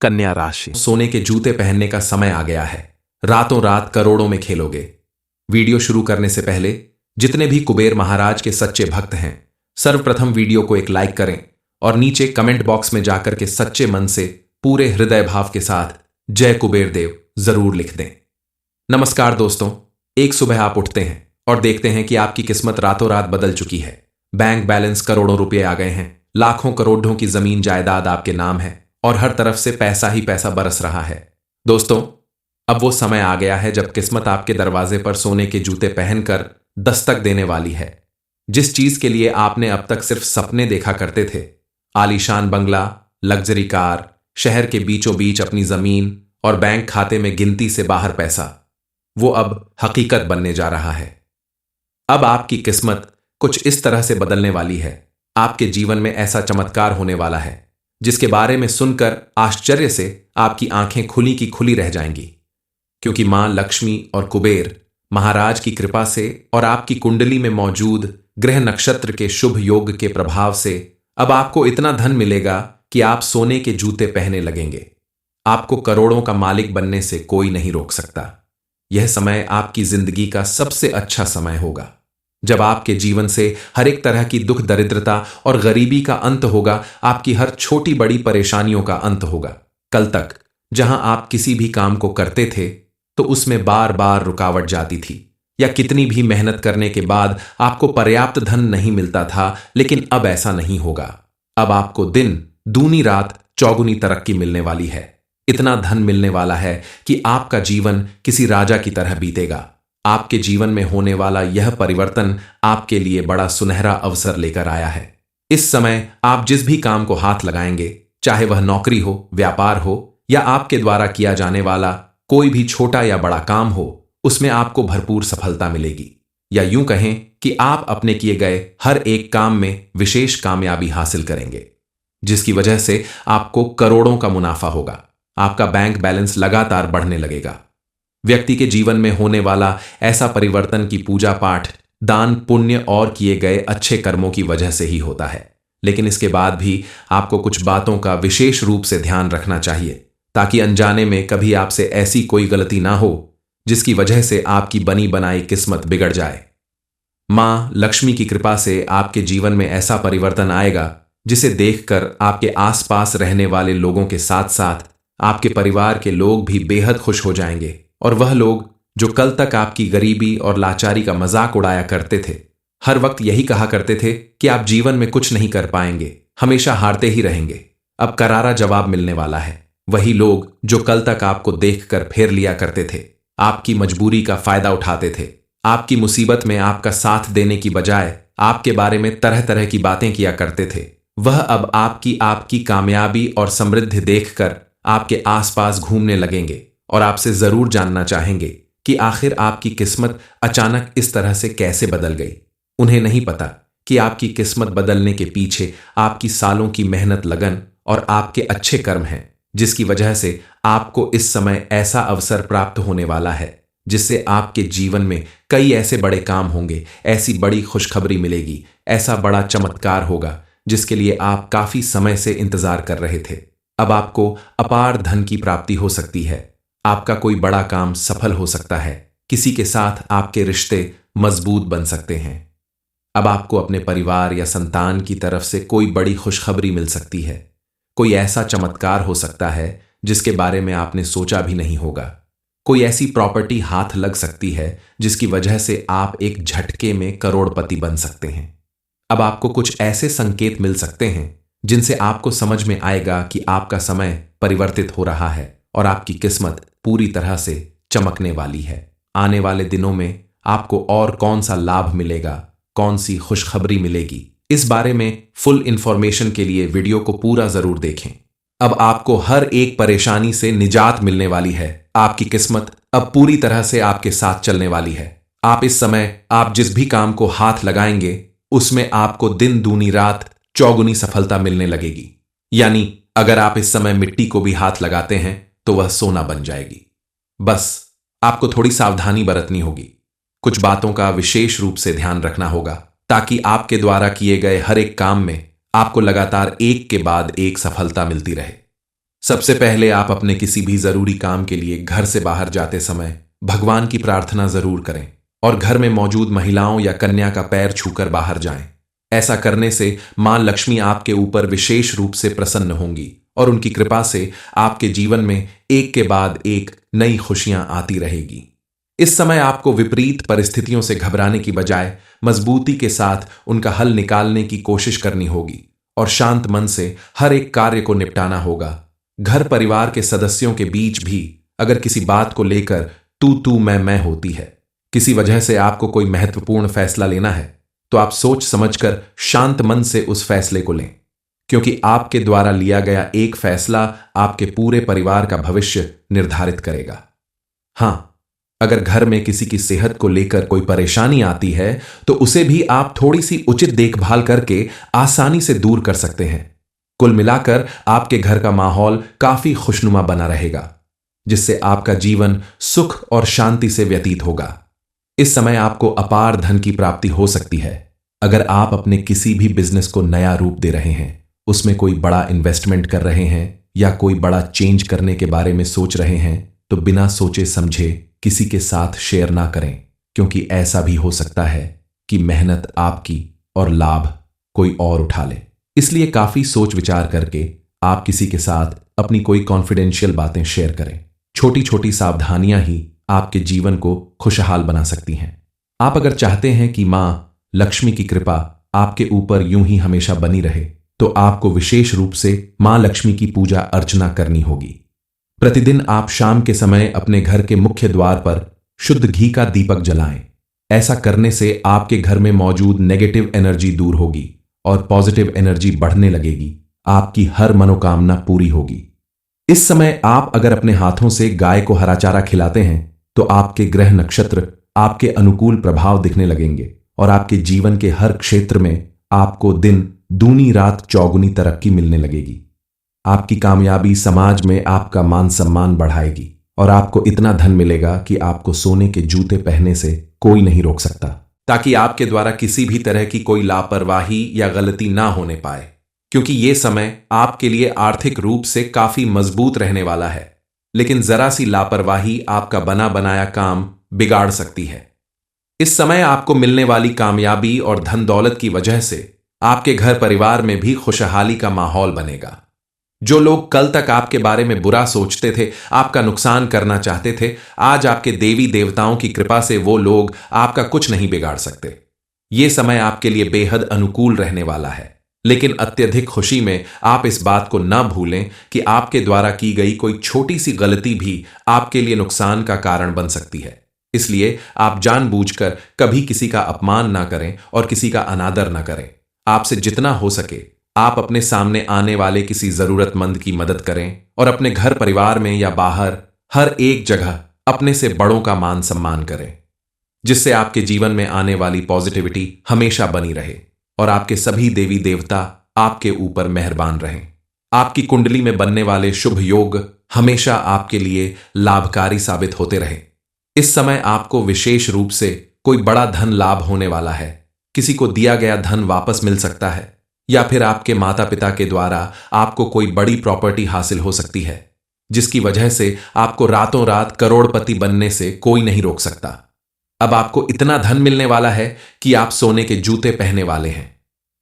कन्या राशि, सोने के जूते पहनने का समय आ गया है। रातों रात करोड़ों में खेलोगे। वीडियो शुरू करने से पहले जितने भी कुबेर महाराज के सच्चे भक्त हैं, सर्वप्रथम वीडियो को एक लाइक करें और नीचे कमेंट बॉक्स में जाकर के सच्चे मन से पूरे हृदय भाव के साथ जय कुबेर देव जरूर लिख दें। नमस्कार दोस्तों, एक सुबह आप उठते हैं और देखते हैं कि आपकी किस्मत रातों रात बदल चुकी है। बैंक बैलेंस करोड़ों रुपए आ गए हैं, लाखों करोड़ों की जमीन जायदाद आपके नाम है और हर तरफ से पैसा ही पैसा बरस रहा है। दोस्तों, अब वो समय आ गया है जब किस्मत आपके दरवाजे पर सोने के जूते पहनकर दस्तक देने वाली है। जिस चीज के लिए आपने अब तक सिर्फ सपने देखा करते थे, आलीशान बंगला, लग्जरी कार, शहर के बीचों बीच अपनी जमीन और बैंक खाते में गिनती से बाहर पैसा, वो अब हकीकत बनने जा रहा है। अब आपकी किस्मत कुछ इस तरह से बदलने वाली है। आपके जीवन में ऐसा चमत्कार होने वाला है जिसके बारे में सुनकर आश्चर्य से आपकी आंखें खुली की खुली रह जाएंगी, क्योंकि मां लक्ष्मी और कुबेर महाराज की कृपा से और आपकी कुंडली में मौजूद ग्रह नक्षत्र के शुभ योग के प्रभाव से अब आपको इतना धन मिलेगा कि आप सोने के जूते पहने लगेंगे। आपको करोड़ों का मालिक बनने से कोई नहीं रोक सकता। यह समय आपकी जिंदगी का सबसे अच्छा समय होगा, जब आपके जीवन से हर एक तरह की दुख दरिद्रता और गरीबी का अंत होगा। आपकी हर छोटी बड़ी परेशानियों का अंत होगा। कल तक जहां आप किसी भी काम को करते थे तो उसमें बार बार रुकावट जाती थी, या कितनी भी मेहनत करने के बाद आपको पर्याप्त धन नहीं मिलता था, लेकिन अब ऐसा नहीं होगा। अब आपको दिन दूनी रात चौगुनी तरक्की मिलने वाली है। इतना धन मिलने वाला है कि आपका जीवन किसी राजा की तरह बीतेगा। आपके जीवन में होने वाला यह परिवर्तन आपके लिए बड़ा सुनहरा अवसर लेकर आया है। इस समय आप जिस भी काम को हाथ लगाएंगे, चाहे वह नौकरी हो, व्यापार हो या आपके द्वारा किया जाने वाला कोई भी छोटा या बड़ा काम हो, उसमें आपको भरपूर सफलता मिलेगी। या यूं कहें कि आप अपने किए गए हर एक काम में विशेष कामयाबी हासिल करेंगे, जिसकी वजह से आपको करोड़ों का मुनाफा होगा। आपका बैंक बैलेंस लगातार बढ़ने लगेगा। व्यक्ति के जीवन में होने वाला ऐसा परिवर्तन की पूजा पाठ, दान, पुण्य और किए गए अच्छे कर्मों की वजह से ही होता है। लेकिन इसके बाद भी आपको कुछ बातों का विशेष रूप से ध्यान रखना चाहिए, ताकि अनजाने में कभी आपसे ऐसी कोई गलती ना हो जिसकी वजह से आपकी बनी बनाई किस्मत बिगड़ जाए। मां लक्ष्मी की कृपा से आपके जीवन में ऐसा परिवर्तन आएगा जिसे देखकर आपके आसपास रहने वाले लोगों के साथ साथ आपके परिवार के लोग भी बेहद खुश हो जाएंगे। और वह लोग जो कल तक आपकी गरीबी और लाचारी का मजाक उड़ाया करते थे, हर वक्त यही कहा करते थे कि आप जीवन में कुछ नहीं कर पाएंगे, हमेशा हारते ही रहेंगे, अब करारा जवाब मिलने वाला है। वही लोग जो कल तक आपको देखकर फेर लिया करते थे, आपकी मजबूरी का फायदा उठाते थे, आपकी मुसीबत में आपका साथ देने की बजाय आपके बारे में तरह तरह की बातें किया करते थे, वह अब आपकी कामयाबी और समृद्धि देखकर आपके आसपास घूमने लगेंगे और आपसे जरूर जानना चाहेंगे कि आखिर आपकी किस्मत अचानक इस तरह से कैसे बदल गई। उन्हें नहीं पता कि आपकी किस्मत बदलने के पीछे आपकी सालों की मेहनत, लगन और आपके अच्छे कर्म हैं, जिसकी वजह से आपको इस समय ऐसा अवसर प्राप्त होने वाला है जिससे आपके जीवन में कई ऐसे बड़े काम होंगे, ऐसी बड़ी खुशखबरी मिलेगी, ऐसा बड़ा चमत्कार होगा जिसके लिए आप काफी समय से इंतजार कर रहे थे। अब आपको अपार धन की प्राप्ति हो सकती है। आपका कोई बड़ा काम सफल हो सकता है। किसी के साथ आपके रिश्ते मजबूत बन सकते हैं। अब आपको अपने परिवार या संतान की तरफ से कोई बड़ी खुशखबरी मिल सकती है। कोई ऐसा चमत्कार हो सकता है जिसके बारे में आपने सोचा भी नहीं होगा। कोई ऐसी प्रॉपर्टी हाथ लग सकती है जिसकी वजह से आप एक झटके में करोड़पति बन सकते हैं। अब आपको कुछ ऐसे संकेत मिल सकते हैं जिनसे आपको समझ में आएगा कि आपका समय परिवर्तित हो रहा है और आपकी किस्मत पूरी तरह से चमकने वाली है। आने वाले दिनों में आपको और कौन सा लाभ मिलेगा, कौन सी खुशखबरी मिलेगी, इस बारे में फुल इंफॉर्मेशन के लिए वीडियो को पूरा जरूर देखें। अब आपको हर एक परेशानी से निजात मिलने वाली है। आपकी किस्मत अब पूरी तरह से आपके साथ चलने वाली है। आप इस समय आप जिस भी काम को हाथ लगाएंगे उसमें आपको दिन दूनी रात चौगुनी सफलता मिलने लगेगी। यानी अगर आप इस समय मिट्टी को भी हाथ लगाते हैं तो वह सोना बन जाएगी। बस आपको थोड़ी सावधानी बरतनी होगी। कुछ बातों का विशेष रूप से ध्यान रखना होगा ताकि आपके द्वारा किए गए हर एक काम में आपको लगातार एक के बाद एक सफलता मिलती रहे। सबसे पहले आप अपने किसी भी जरूरी काम के लिए घर से बाहर जाते समय भगवान की प्रार्थना जरूर करें और घर में मौजूद महिलाओं या कन्या का पैर छूकर बाहर जाएं। ऐसा करने से मां लक्ष्मी आपके ऊपर विशेष रूप से प्रसन्न होंगी और उनकी कृपा से आपके जीवन में एक के बाद एक नई खुशियां आती रहेगी। इस समय आपको विपरीत परिस्थितियों से घबराने की बजाय मजबूती के साथ उनका हल निकालने की कोशिश करनी होगी और शांत मन से हर एक कार्य को निपटाना होगा। घर परिवार के सदस्यों के बीच भी अगर किसी बात को लेकर तू मैं होती है, किसी वजह से आपको कोई महत्वपूर्ण फैसला लेना है, तो आप सोच समझकर शांत मन से उस फैसले को लें, क्योंकि आपके द्वारा लिया गया एक फैसला आपके पूरे परिवार का भविष्य निर्धारित करेगा। हां, अगर घर में किसी की सेहत को लेकर कोई परेशानी आती है तो उसे भी आप थोड़ी सी उचित देखभाल करके आसानी से दूर कर सकते हैं। कुल मिलाकर आपके घर का माहौल काफी खुशनुमा बना रहेगा, जिससे आपका जीवन सुख और शांति से व्यतीत होगा। इस समय आपको अपार धन की प्राप्ति हो सकती है। अगर आप अपने किसी भी बिजनेस को नया रूप दे रहे हैं, उसमें कोई बड़ा इन्वेस्टमेंट कर रहे हैं या कोई बड़ा चेंज करने के बारे में सोच रहे हैं, तो बिना सोचे समझे किसी के साथ शेयर ना करें, क्योंकि ऐसा भी हो सकता है कि मेहनत आपकी और लाभ कोई और उठा ले। इसलिए काफी सोच विचार करके आप किसी के साथ अपनी कोई कॉन्फिडेंशियल बातें शेयर करें। छोटी छोटी सावधानियां ही आपके जीवन को खुशहाल बना सकती हैं। आप अगर चाहते हैं कि मां लक्ष्मी की कृपा आपके ऊपर यूं ही हमेशा बनी रहे, तो आपको विशेष रूप से मां लक्ष्मी की पूजा अर्चना करनी होगी। प्रतिदिन आप शाम के समय अपने घर के मुख्य द्वार पर शुद्ध घी का दीपक जलाएं। ऐसा करने से आपके घर में मौजूद नेगेटिव एनर्जी दूर होगी और पॉजिटिव एनर्जी बढ़ने लगेगी। आपकी हर मनोकामना पूरी होगी। इस समय आप अगर अपने हाथों से गाय को हरा चारा खिलाते हैं, तो आपके ग्रह नक्षत्र आपके अनुकूल प्रभाव दिखने लगेंगे और आपके जीवन के हर क्षेत्र में आपको दिन दूनी रात चौगुनी तरक्की मिलने लगेगी। आपकी कामयाबी समाज में आपका मान सम्मान बढ़ाएगी और आपको इतना धन मिलेगा कि आपको सोने के जूते पहनने से कोई नहीं रोक सकता, ताकि आपके द्वारा किसी भी तरह की कोई लापरवाही या गलती ना होने पाए, क्योंकि ये समय आपके लिए आर्थिक रूप से काफी मजबूत रहने वाला है। लेकिन जरा सी लापरवाही आपका बना बनाया काम बिगाड़ सकती है। इस समय आपको मिलने वाली कामयाबी और धन दौलत की वजह से आपके घर परिवार में भी खुशहाली का माहौल बनेगा। जो लोग कल तक आपके बारे में बुरा सोचते थे, आपका नुकसान करना चाहते थे, आज आपके देवी देवताओं की कृपा से वो लोग आपका कुछ नहीं बिगाड़ सकते। ये समय आपके लिए बेहद अनुकूल रहने वाला है। लेकिन अत्यधिक खुशी में आप इस बात को ना भूलें कि आपके द्वारा की गई कोई छोटी सी गलती भी आपके लिए नुकसान का कारण बन सकती है। इसलिए आप जानबूझकर कभी किसी का अपमान ना करें और किसी का अनादर ना करें। आपसे जितना हो सके आप अपने सामने आने वाले किसी जरूरतमंद की मदद करें और अपने घर परिवार में या बाहर हर एक जगह अपने से बड़ों का मान सम्मान करें, जिससे आपके जीवन में आने वाली पॉजिटिविटी हमेशा बनी रहे और आपके सभी देवी देवता आपके ऊपर मेहरबान रहें। आपकी कुंडली में बनने वाले शुभ योग हमेशा आपके लिए लाभकारी साबित होते रहें। इस समय आपको विशेष रूप से कोई बड़ा धन लाभ होने वाला है। किसी को दिया गया धन वापस मिल सकता है या फिर आपके माता पिता के द्वारा आपको कोई बड़ी प्रॉपर्टी हासिल हो सकती है, जिसकी वजह से आपको रातों रात करोड़पति बनने से कोई नहीं रोक सकता। अब आपको इतना धन मिलने वाला है कि आप सोने के जूते पहनने वाले हैं।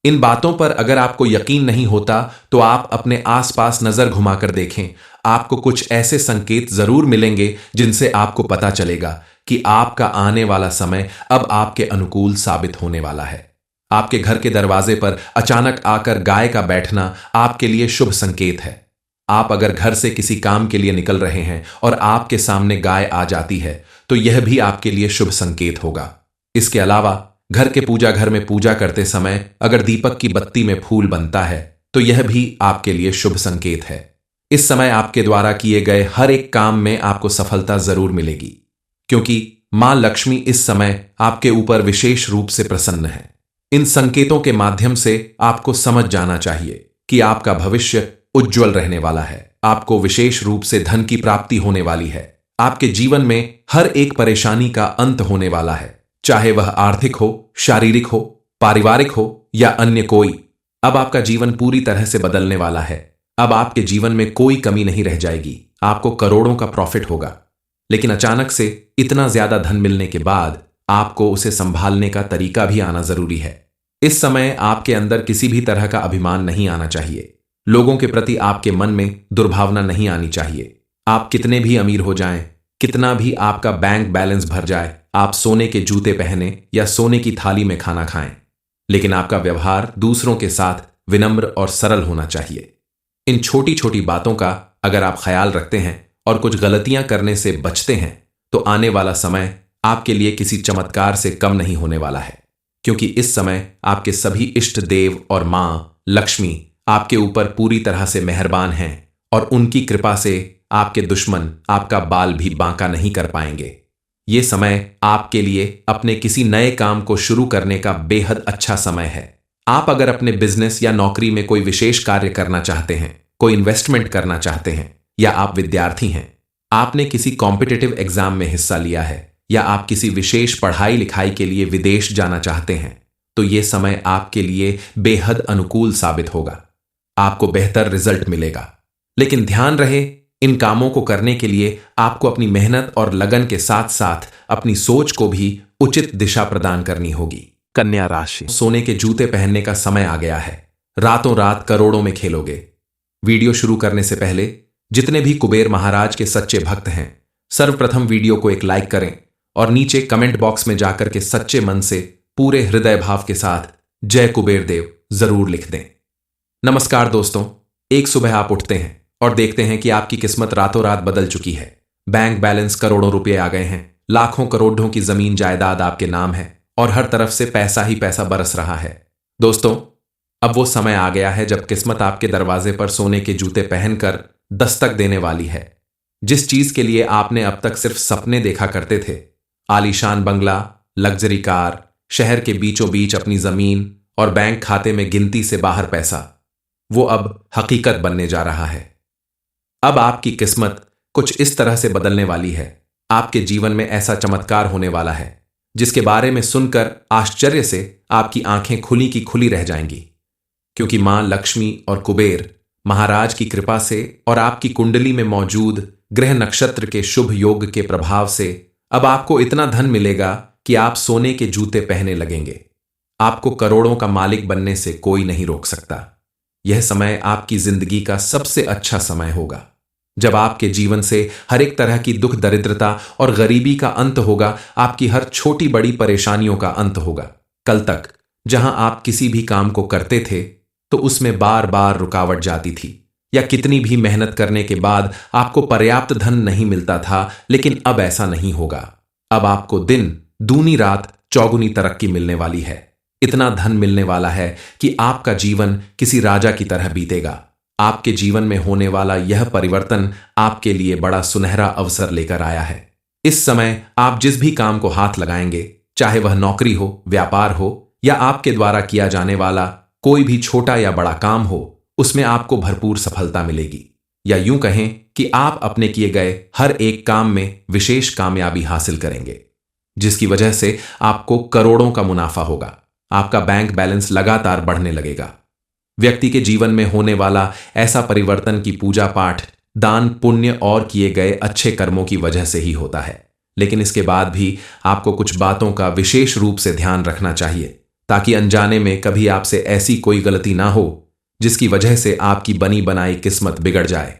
इन बातों पर अगर आपको यकीन नहीं होता तो आप अपने आसपास नजर घुमाकर देखें। आपको कुछ ऐसे संकेत जरूर मिलेंगे जिनसे आपको पता चलेगा कि आपका आने वाला समय अब आपके अनुकूल साबित होने वाला है। आपके घर के दरवाजे पर अचानक आकर गाय का बैठना आपके लिए शुभ संकेत है। आप अगर घर से किसी काम के लिए निकल रहे हैं और आपके सामने गाय आ जाती है, तो यह भी आपके लिए शुभ संकेत होगा। इसके अलावा घर के पूजा घर में पूजा करते समय अगर दीपक की बत्ती में फूल बनता है, तो यह भी आपके लिए शुभ संकेत है। इस समय आपके द्वारा किए गए हर एक काम में आपको सफलता जरूर मिलेगी, क्योंकि मां लक्ष्मी इस समय आपके ऊपर विशेष रूप से प्रसन्न है। इन संकेतों के माध्यम से आपको समझ जाना चाहिए कि आपका भविष्य उज्जवल रहने वाला है। आपको विशेष रूप से धन की प्राप्ति होने वाली है। आपके जीवन में हर एक परेशानी का अंत होने वाला है, चाहे वह आर्थिक हो, शारीरिक हो, पारिवारिक हो या अन्य कोई। अब आपका जीवन पूरी तरह से बदलने वाला है। अब आपके जीवन में कोई कमी नहीं रह जाएगी, आपको करोड़ों का प्रॉफिट होगा। लेकिन अचानक से इतना ज्यादा धन मिलने के बाद आपको उसे संभालने का तरीका भी आना जरूरी है। इस समय आपके अंदर किसी भी तरह का अभिमान नहीं आना चाहिए। लोगों के प्रति आपके मन में दुर्भावना नहीं आनी चाहिए। आप कितने भी अमीर हो जाएं, कितना भी आपका बैंक बैलेंस भर जाए, आप सोने के जूते पहने या सोने की थाली में खाना खाएं, लेकिन आपका व्यवहार दूसरों के साथ विनम्र और सरल होना चाहिए। इन छोटी छोटी बातों का अगर आप ख्याल रखते हैं और कुछ गलतियां करने से बचते हैं तो आने वाला समय आपके लिए किसी चमत्कार से कम नहीं होने वाला है, क्योंकि इस समय आपके सभी इष्ट देव और मां लक्ष्मी आपके ऊपर पूरी तरह से मेहरबान हैं और उनकी कृपा से आपके दुश्मन आपका बाल भी बांका नहीं कर पाएंगे। ये समय आपके लिए अपने किसी नए काम को शुरू करने का बेहद अच्छा समय है। आप अगर अपने बिजनेस या नौकरी में कोई विशेष कार्य करना चाहते हैं, कोई इन्वेस्टमेंट करना चाहते हैं, या आप विद्यार्थी हैं, आपने किसी कॉम्पिटिटिव एग्जाम में हिस्सा लिया है, या आप किसी विशेष पढ़ाई लिखाई के लिए विदेश जाना चाहते हैं, तो ये समय आपके लिए बेहद अनुकूल साबित होगा। आपको बेहतर रिजल्ट मिलेगा। लेकिन ध्यान रहे, इन कामों को करने के लिए आपको अपनी मेहनत और लगन के साथ साथ अपनी सोच को भी उचित दिशा प्रदान करनी होगी। कन्या राशि, सोने के जूते पहनने का समय आ गया है। रातों रात करोड़ों में खेलोगे। वीडियो शुरू करने से पहले जितने भी कुबेर महाराज के सच्चे भक्त हैं, सर्वप्रथम वीडियो को एक लाइक करें और नीचे कमेंट बॉक्स में जाकर के सच्चे मन से पूरे हृदय भाव के साथ जय कुबेर देव जरूर लिख दें। नमस्कार दोस्तों, एक सुबह आप उठते हैं और देखते हैं कि आपकी किस्मत रातों रात बदल चुकी है। बैंक बैलेंस करोड़ों रुपए आ गए हैं, लाखों करोड़ों की जमीन जायदाद आपके नाम है और हर तरफ से पैसा ही पैसा बरस रहा है। दोस्तों, अब वो समय आ गया है जब किस्मत आपके दरवाजे पर सोने के जूते पहनकर दस्तक देने वाली है। जिस चीज के लिए आपने अब तक सिर्फ सपने देखा करते थे, आलीशान बंगला, लग्जरी कार, शहर के बीचों बीच अपनी जमीन और बैंक खाते में गिनती से बाहर पैसा, वो अब हकीकत बनने जा रहा है। अब आपकी किस्मत कुछ इस तरह से बदलने वाली है। आपके जीवन में ऐसा चमत्कार होने वाला है जिसके बारे में सुनकर आश्चर्य से आपकी आंखें खुली की खुली रह जाएंगी, क्योंकि मां लक्ष्मी और कुबेर महाराज की कृपा से और आपकी कुंडली में मौजूद ग्रह नक्षत्र के शुभ योग के प्रभाव से अब आपको इतना धन मिलेगा कि आप सोने के जूते पहने लगेंगे। आपको करोड़ों का मालिक बनने से कोई नहीं रोक सकता। यह समय आपकी जिंदगी का सबसे अच्छा समय होगा, जब आपके जीवन से हर एक तरह की दुख दरिद्रता और गरीबी का अंत होगा। आपकी हर छोटी बड़ी परेशानियों का अंत होगा। कल तक जहां आप किसी भी काम को करते थे तो उसमें बार बार रुकावट जाती थी, या कितनी भी मेहनत करने के बाद आपको पर्याप्त धन नहीं मिलता था, लेकिन अब ऐसा नहीं होगा। अब आपको दिन दूनी रात चौगुनी तरक्की मिलने वाली है। इतना धन मिलने वाला है कि आपका जीवन किसी राजा की तरह बीतेगा। आपके जीवन में होने वाला यह परिवर्तन आपके लिए बड़ा सुनहरा अवसर लेकर आया है। इस समय आप जिस भी काम को हाथ लगाएंगे, चाहे वह नौकरी हो, व्यापार हो, या आपके द्वारा किया जाने वाला कोई भी छोटा या बड़ा काम हो, उसमें आपको भरपूर सफलता मिलेगी। या यूं कहें कि आप अपने किए गए हर एक काम में विशेष कामयाबी हासिल करेंगे, जिसकी वजह से आपको करोड़ों का मुनाफा होगा। आपका बैंक बैलेंस लगातार बढ़ने लगेगा। व्यक्ति के जीवन में होने वाला ऐसा परिवर्तन की पूजा पाठ, दान, पुण्य और किए गए अच्छे कर्मों की वजह से ही होता है। लेकिन इसके बाद भी आपको कुछ बातों का विशेष रूप से ध्यान रखना चाहिए, ताकि अनजाने में कभी आपसे ऐसी कोई गलती ना हो जिसकी वजह से आपकी बनी बनाई किस्मत बिगड़ जाए।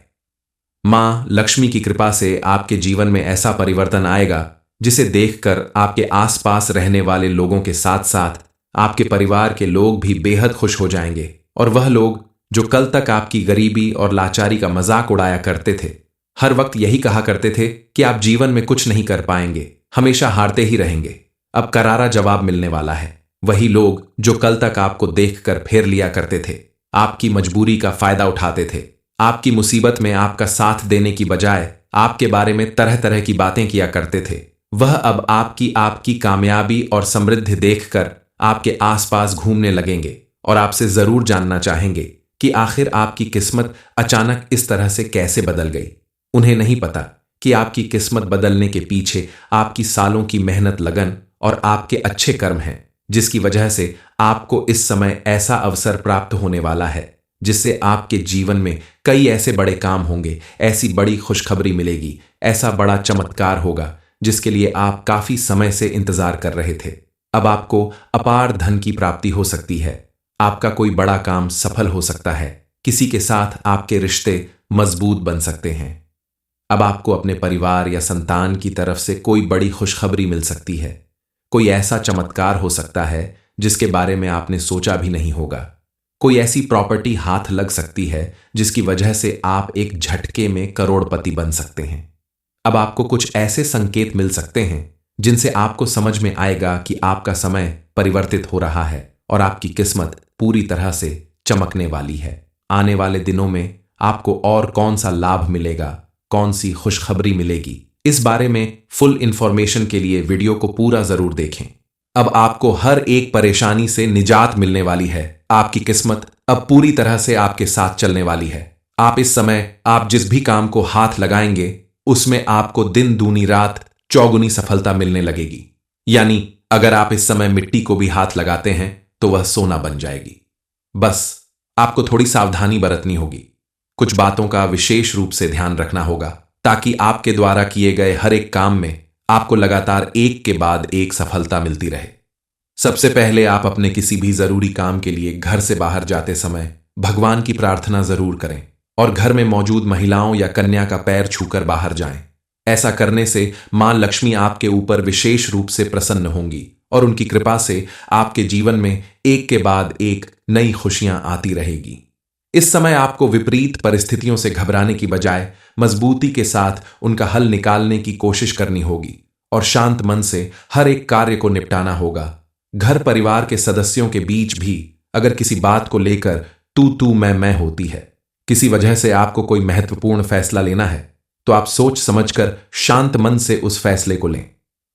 मां लक्ष्मी की कृपा से आपके जीवन में ऐसा परिवर्तन आएगा जिसे देखकर आपके आसपास रहने वाले लोगों के साथ साथ आपके परिवार के लोग भी बेहद खुश हो जाएंगे। और वह लोग जो कल तक आपकी गरीबी और लाचारी का मजाक उड़ाया करते थे, हर वक्त यही कहा करते थे कि आप जीवन में कुछ नहीं कर पाएंगे, हमेशा हारते ही रहेंगे, अब करारा जवाब मिलने वाला है। वही लोग जो कल तक आपको देखकर फेर लिया करते थे, आपकी मजबूरी का फायदा उठाते थे, आपकी मुसीबत में आपका साथ देने की बजाय आपके बारे में तरह तरह की बातें किया करते थे, वह अब आपकी कामयाबी और समृद्धि देखकर आपके आसपास घूमने लगेंगे और आपसे जरूर जानना चाहेंगे कि आखिर आपकी किस्मत अचानक इस तरह से कैसे बदल गई। उन्हें नहीं पता कि आपकी किस्मत बदलने के पीछे आपकी सालों की मेहनत, लगन और आपके अच्छे कर्म हैं, जिसकी वजह से आपको इस समय ऐसा अवसर प्राप्त होने वाला है जिससे आपके जीवन में कई ऐसे बड़े काम होंगे, ऐसी बड़ी खुशखबरी मिलेगी, ऐसा बड़ा चमत्कार होगा जिसके लिए आप काफी समय से इंतजार कर रहे थे। अब आपको अपार धन की प्राप्ति हो सकती है। आपका कोई बड़ा काम सफल हो सकता है। किसी के साथ आपके रिश्ते मजबूत बन सकते हैं। अब आपको अपने परिवार या संतान की तरफ से कोई बड़ी खुशखबरी मिल सकती है। कोई ऐसा चमत्कार हो सकता है जिसके बारे में आपने सोचा भी नहीं होगा। कोई ऐसी प्रॉपर्टी हाथ लग सकती है जिसकी वजह से आप एक झटके में करोड़पति बन सकते हैं। अब आपको कुछ ऐसे संकेत मिल सकते हैं जिनसे आपको समझ में आएगा कि आपका समय परिवर्तित हो रहा है और आपकी किस्मत पूरी तरह से चमकने वाली है। आने वाले दिनों में आपको और कौन सा लाभ मिलेगा, कौन सी खुशखबरी मिलेगी, इस बारे में फुल इंफॉर्मेशन के लिए वीडियो को पूरा जरूर देखें। अब आपको हर एक परेशानी से निजात मिलने वाली है। आपकी किस्मत अब पूरी तरह से आपके साथ चलने वाली है। आप इस समय आप जिस भी काम को हाथ लगाएंगे उसमें आपको दिन दूनी रात चौगुनी सफलता मिलने लगेगी। यानी अगर आप इस समय मिट्टी को भी हाथ लगाते हैं तो वह सोना बन जाएगी। बस आपको थोड़ी सावधानी बरतनी होगी। कुछ बातों का विशेष रूप से ध्यान रखना होगा ताकि आपके द्वारा किए गए हर एक काम में आपको लगातार एक के बाद एक सफलता मिलती रहे। सबसे पहले आप अपने किसी भी जरूरी काम के लिए घर से बाहर जाते समय भगवान की प्रार्थना जरूर करें और घर में मौजूद महिलाओं या कन्या का पैर छूकर बाहर जाएं। ऐसा करने से मां लक्ष्मी आपके ऊपर विशेष रूप से प्रसन्न होंगी और उनकी कृपा से आपके जीवन में एक के बाद एक नई खुशियां आती रहेगी। इस समय आपको विपरीत परिस्थितियों से घबराने की बजाय मजबूती के साथ उनका हल निकालने की कोशिश करनी होगी और शांत मन से हर एक कार्य को निपटाना होगा। घर परिवार के सदस्यों के बीच भी अगर किसी बात को लेकर तू मैं होती है, किसी वजह से आपको कोई महत्वपूर्ण फैसला लेना है, तो आप सोच समझकर शांत मन से उस फैसले को लें,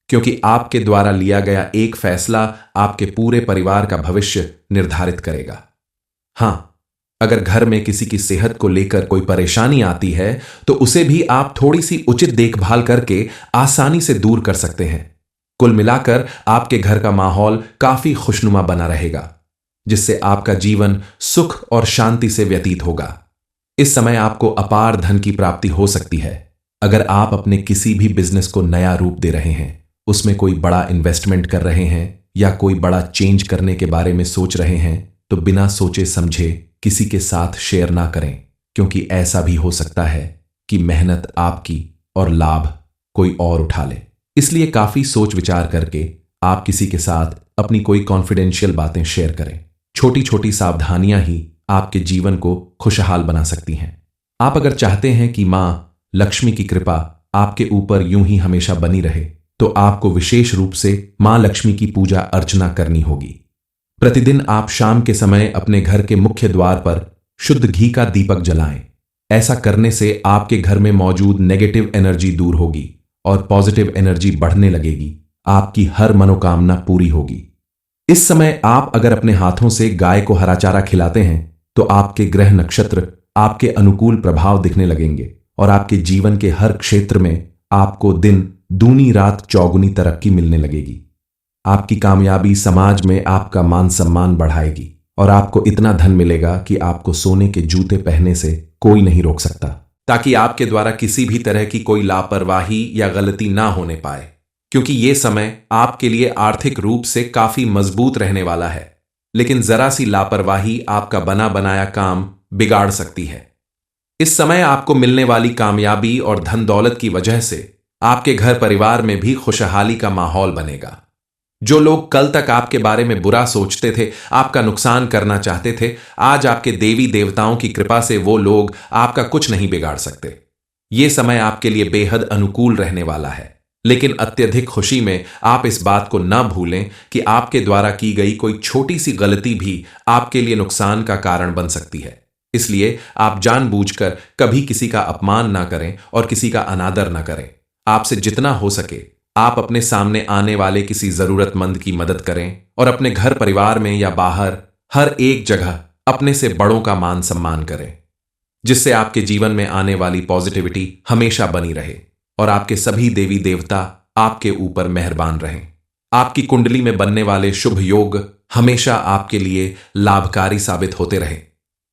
क्योंकि आपके द्वारा लिया गया एक फैसला आपके पूरे परिवार का भविष्य निर्धारित करेगा। हां, अगर घर में किसी की सेहत को लेकर कोई परेशानी आती है तो उसे भी आप थोड़ी सी उचित देखभाल करके आसानी से दूर कर सकते हैं। कुल मिलाकर आपके घर का माहौल काफी खुशनुमा बना रहेगा, जिससे आपका जीवन सुख और शांति से व्यतीत होगा। इस समय आपको अपार धन की प्राप्ति हो सकती है। अगर आप अपने किसी भी बिजनेस को नया रूप दे रहे हैं, उसमें कोई बड़ा इन्वेस्टमेंट कर रहे हैं या कोई बड़ा चेंज करने के बारे में सोच रहे हैं, तो बिना सोचे समझे किसी के साथ शेयर ना करें, क्योंकि ऐसा भी हो सकता है कि मेहनत आपकी और लाभ कोई और उठा ले। इसलिए काफी सोच विचार करके आप किसी के साथ अपनी कोई कॉन्फिडेंशियल बातें शेयर करें। छोटी छोटी सावधानियां ही आपके जीवन को खुशहाल बना सकती हैं। आप अगर चाहते हैं कि मां लक्ष्मी की कृपा आपके ऊपर यूं ही हमेशा बनी रहे, तो आपको विशेष रूप से मां लक्ष्मी की पूजा अर्चना करनी होगी। प्रतिदिन आप शाम के समय अपने घर के मुख्य द्वार पर शुद्ध घी का दीपक जलाएं। ऐसा करने से आपके घर में मौजूद नेगेटिव एनर्जी दूर होगी और पॉजिटिव एनर्जी बढ़ने लगेगी। आपकी हर मनोकामना पूरी होगी। इस समय आप अगर अपने हाथों से गाय को हरा चारा खिलाते हैं तो आपके ग्रह नक्षत्र आपके अनुकूल प्रभाव दिखने लगेंगे और आपके जीवन के हर क्षेत्र में आपको दिन दूनी रात चौगुनी तरक्की मिलने लगेगी। आपकी कामयाबी समाज में आपका मान सम्मान बढ़ाएगी और आपको इतना धन मिलेगा कि आपको सोने के जूते पहनने से कोई नहीं रोक सकता, ताकि आपके द्वारा किसी भी तरह की कोई लापरवाही या गलती ना होने पाए, क्योंकि ये समय आपके लिए आर्थिक रूप से काफी मजबूत रहने वाला है। लेकिन जरा सी लापरवाही आपका बना बनाया काम बिगाड़ सकती है। इस समय आपको मिलने वाली कामयाबी और धन दौलत की वजह से आपके घर परिवार में भी खुशहाली का माहौल बनेगा। जो लोग कल तक आपके बारे में बुरा सोचते थे, आपका नुकसान करना चाहते थे, आज आपके देवी देवताओं की कृपा से वो लोग आपका कुछ नहीं बिगाड़ सकते। ये समय आपके लिए बेहद अनुकूल रहने वाला है। लेकिन अत्यधिक खुशी में आप इस बात को न भूलें कि आपके द्वारा की गई कोई छोटी सी गलती भी आपके लिए नुकसान का कारण बन सकती है। इसलिए आप जानबूझकर कभी किसी का अपमान ना करें और किसी का अनादर ना करें। आपसे जितना हो सके आप अपने सामने आने वाले किसी जरूरतमंद की मदद करें और अपने घर परिवार में या बाहर हर एक जगह अपने से बड़ों का मान सम्मान करें, जिससे आपके जीवन में आने वाली पॉजिटिविटी हमेशा बनी रहे और आपके सभी देवी देवता आपके ऊपर मेहरबान रहें। आपकी कुंडली में बनने वाले शुभ योग हमेशा आपके लिए लाभकारी साबित होते रहे।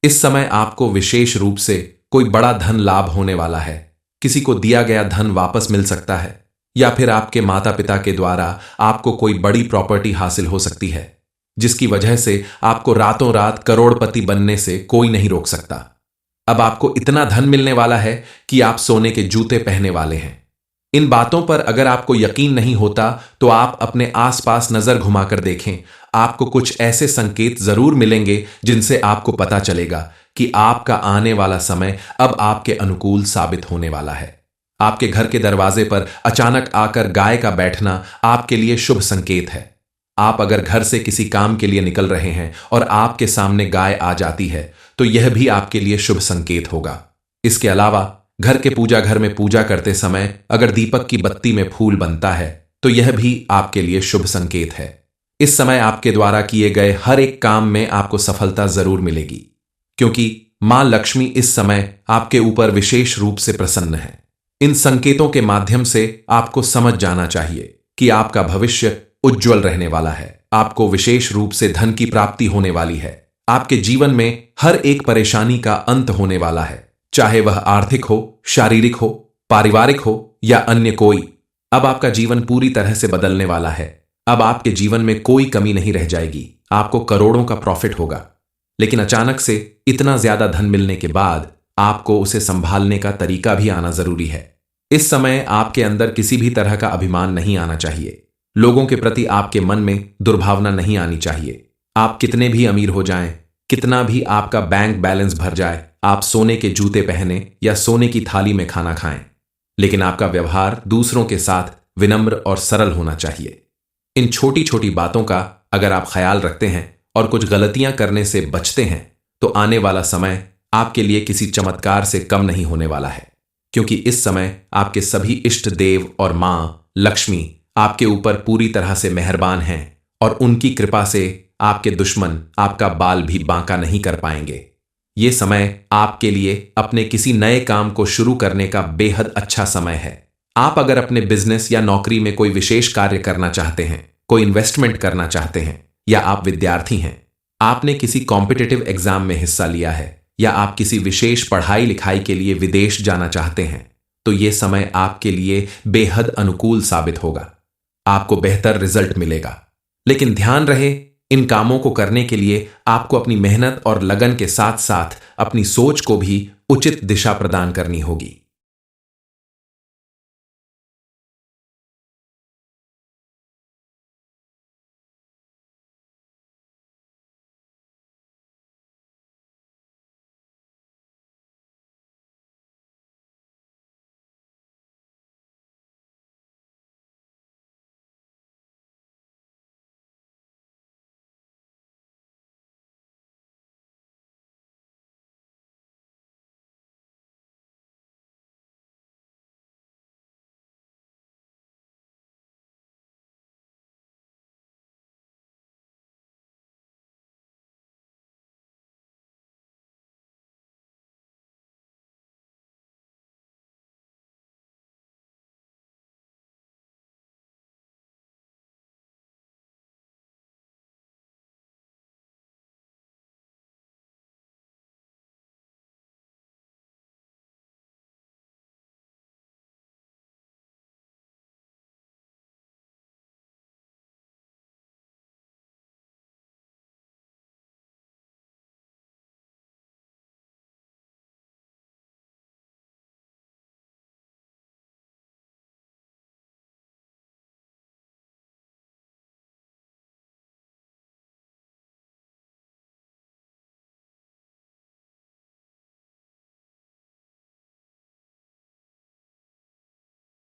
इस समय आपको विशेष रूप से कोई बड़ा धन लाभ होने वाला है। किसी को दिया गया धन वापस मिल सकता है, या फिर आपके माता पिता के द्वारा आपको कोई बड़ी प्रॉपर्टी हासिल हो सकती है, जिसकी वजह से आपको रातों रात करोड़पति बनने से कोई नहीं रोक सकता। अब आपको इतना धन मिलने वाला है कि आप सोने के जूते पहनने वाले हैं। इन बातों पर अगर आपको यकीन नहीं होता तो आप अपने आसपास नजर घुमाकर देखें। आपको कुछ ऐसे संकेत जरूर मिलेंगे जिनसे आपको पता चलेगा कि आपका आने वाला समय अब आपके अनुकूल साबित होने वाला है। आपके घर के दरवाजे पर अचानक आकर गाय का बैठना आपके लिए शुभ संकेत है। आप अगर घर से किसी काम के लिए निकल रहे हैं और आपके सामने गाय आ जाती है तो यह भी आपके लिए शुभ संकेत होगा। इसके अलावा घर के पूजा घर में पूजा करते समय अगर दीपक की बत्ती में फूल बनता है तो यह भी आपके लिए शुभ संकेत है। इस समय आपके द्वारा किए गए हर एक काम में आपको सफलता जरूर मिलेगी, क्योंकि मां लक्ष्मी इस समय आपके ऊपर विशेष रूप से प्रसन्न है। इन संकेतों के माध्यम से आपको समझ जाना चाहिए कि आपका भविष्य उज्जवल रहने वाला है। आपको विशेष रूप से धन की प्राप्ति होने वाली है। आपके जीवन में हर एक परेशानी का अंत होने वाला है, चाहे वह आर्थिक हो, शारीरिक हो, पारिवारिक हो या अन्य कोई। अब आपका जीवन पूरी तरह से बदलने वाला है। अब आपके जीवन में कोई कमी नहीं रह जाएगी। आपको करोड़ों का प्रॉफिट होगा, लेकिन अचानक से इतना ज्यादा धन मिलने के बाद आपको उसे संभालने का तरीका भी आना जरूरी है। इस समय आपके अंदर किसी भी तरह का अभिमान नहीं आना चाहिए। लोगों के प्रति आपके मन में दुर्भावना नहीं आनी चाहिए। आप कितने भी अमीर हो जाएं, कितना भी आपका बैंक बैलेंस भर जाए, आप सोने के जूते पहने या सोने की थाली में खाना खाएं, लेकिन आपका व्यवहार दूसरों के साथ विनम्र और सरल होना चाहिए। इन छोटी छोटी बातों का अगर आप ख्याल रखते हैं और कुछ गलतियां करने से बचते हैं तो आने वाला समय आपके लिए किसी चमत्कार से कम नहीं होने वाला है, क्योंकि इस समय आपके सभी इष्ट देव और मां लक्ष्मी आपके ऊपर पूरी तरह से मेहरबान हैं और उनकी कृपा से आपके दुश्मन आपका बाल भी बांका नहीं कर पाएंगे। ये समय आपके लिए अपने किसी नए काम को शुरू करने का बेहद अच्छा समय है। आप अगर अपने बिजनेस या नौकरी में कोई विशेष कार्य करना चाहते हैं, कोई इन्वेस्टमेंट करना चाहते हैं, या आप विद्यार्थी हैं, आपने किसी कॉम्पिटिटिव एग्जाम में हिस्सा लिया है, या आप किसी विशेष पढ़ाई लिखाई के लिए विदेश जाना चाहते हैं, तो ये समय आपके लिए बेहद अनुकूल साबित होगा। आपको बेहतर रिजल्ट मिलेगा। लेकिन ध्यान रहे, इन कामों को करने के लिए आपको अपनी मेहनत और लगन के साथ साथ अपनी सोच को भी उचित दिशा प्रदान करनी होगी।